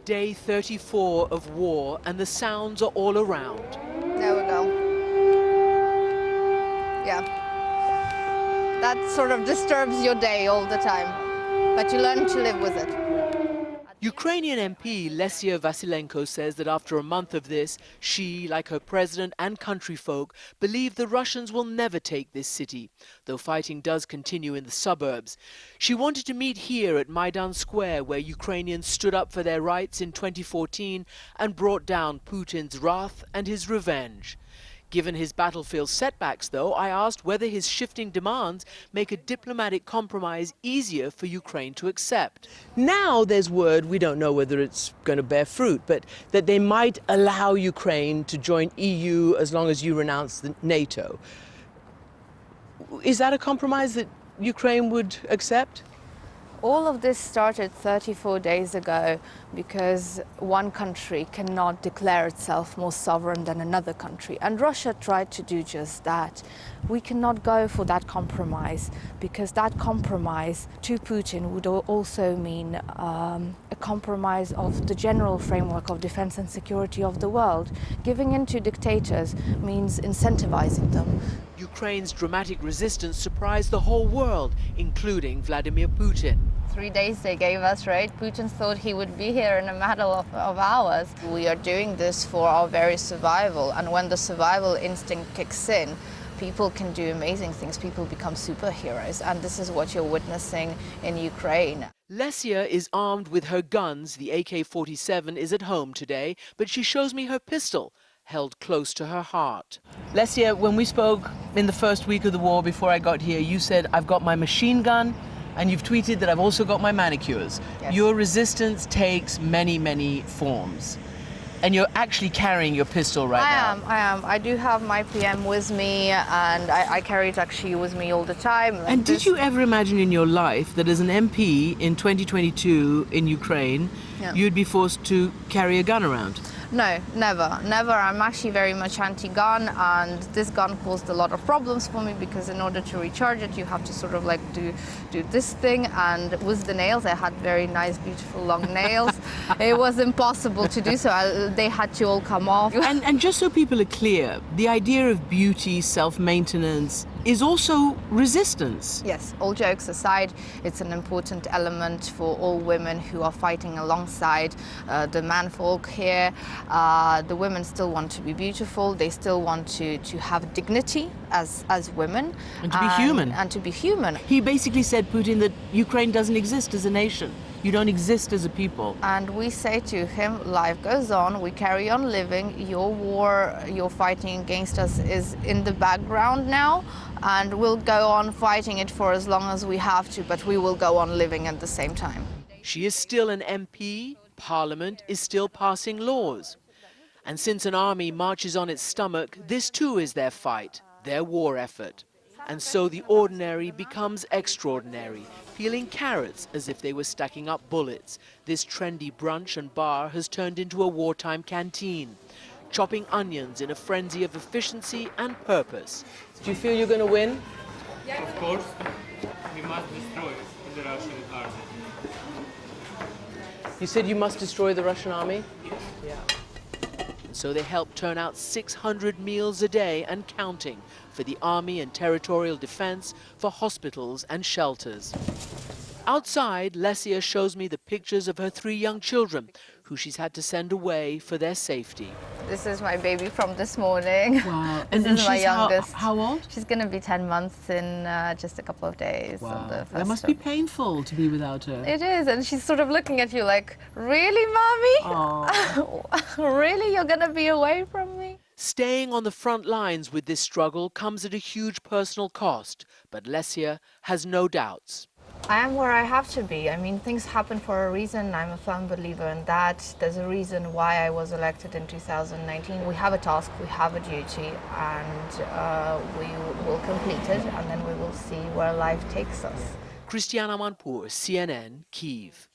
Day 34 of war, and the sounds are all around. There we go. Yeah. That sort of disturbs your day all the time, but you learn to live with it. Ukrainian MP Lesia Vasylenko says that after a month of this, she, like her president and countryfolk, believe the Russians will never take this city, though fighting does continue in the suburbs. She wanted to meet here at Maidan Square, where Ukrainians stood up for their rights in 2014 and brought down Putin's wrath and his revenge. Given his battlefield setbacks, though, I asked whether his shifting demands make a diplomatic compromise easier for Ukraine to accept. Now there's word, we don't know whether it's going to bear fruit, but that they might allow Ukraine to join EU as long as you renounce the NATO. Is that a compromise that Ukraine would accept? All of this started 34 days ago because one country cannot declare itself more sovereign than another country. And Russia tried to do just that. We cannot go for that compromise because that compromise to Putin would also mean a compromise of the general framework of defense and security of the world. Giving in to dictators means incentivizing them. Ukraine's dramatic resistance surprised the whole world, including Vladimir Putin. 3 days they gave us, right? Putin thought he would be here in a matter of hours. We are doing this for our very survival, and when the survival instinct kicks in, people can do amazing things. People become superheroes, and this is what you're witnessing in Ukraine. Lesia is armed with her guns. The AK-47 is at home today, but she shows me her pistol, held close to her heart. Lesia, when we spoke in the first week of the war before I got here, you said, I've got my machine gun, and you've tweeted that I've also got my manicures. Yes. Your resistance takes many, many forms. And you're actually carrying your pistol right now. I am. I do have my PM with me, and I carry it actually with me all the time. And did you ever imagine in your life that as an MP in 2022 in Ukraine, you'd be forced to carry a gun around? No, never, never. I'm actually very much anti-gun, and this gun caused a lot of problems for me because in order to recharge it, you have to sort of like do this thing, and with the nails, I had very nice, beautiful, long nails. It was impossible to do so. They had to all come off. And just so people are clear, the idea of beauty, self-maintenance, is also resistance. Yes, all jokes aside, it's an important element for all women who are fighting alongside the manfolk here. The women still want to be beautiful. They still want to have dignity as women. And to be human. And to be human. He basically said, Putin, that Ukraine doesn't exist as a nation. You don't exist as a people. And we say to him, life goes on, we carry on living. Your war, you're fighting against us is in the background now, and we'll go on fighting it for as long as we have to, but we will go on living at the same time. She is still an MP. Parliament is still passing laws. And since an army marches on its stomach, this too is their fight, their war effort. And so the ordinary becomes extraordinary, peeling carrots as if they were stacking up bullets. This trendy brunch and bar has turned into a wartime canteen, chopping onions in a frenzy of efficiency and purpose. Do you feel you're going to win? Of course, we must destroy the Russian army. You said you must destroy the Russian army? Yes. Yeah. So they help turn out 600 meals a day and counting for the army and territorial defense, for hospitals and shelters. Outside, Lesia shows me the pictures of her 3 young children who she's had to send away for their safety. This is my baby from this morning. Wow. This is my youngest. How old? She's going to be 10 months in just a couple of days. Wow. That must be painful to be without her. It is, and she's sort of looking at you like, really, Mommy? Really? You're going to be away from me? Staying on the front lines with this struggle comes at a huge personal cost, but Lesia has no doubts. I am where I have to be. I mean, things happen for a reason. I'm a firm believer in that. There's a reason why I was elected in 2019. We have a task, we have a duty, and we will complete it, and then we will see where life takes us. Christiane Amanpour, CNN, Kyiv.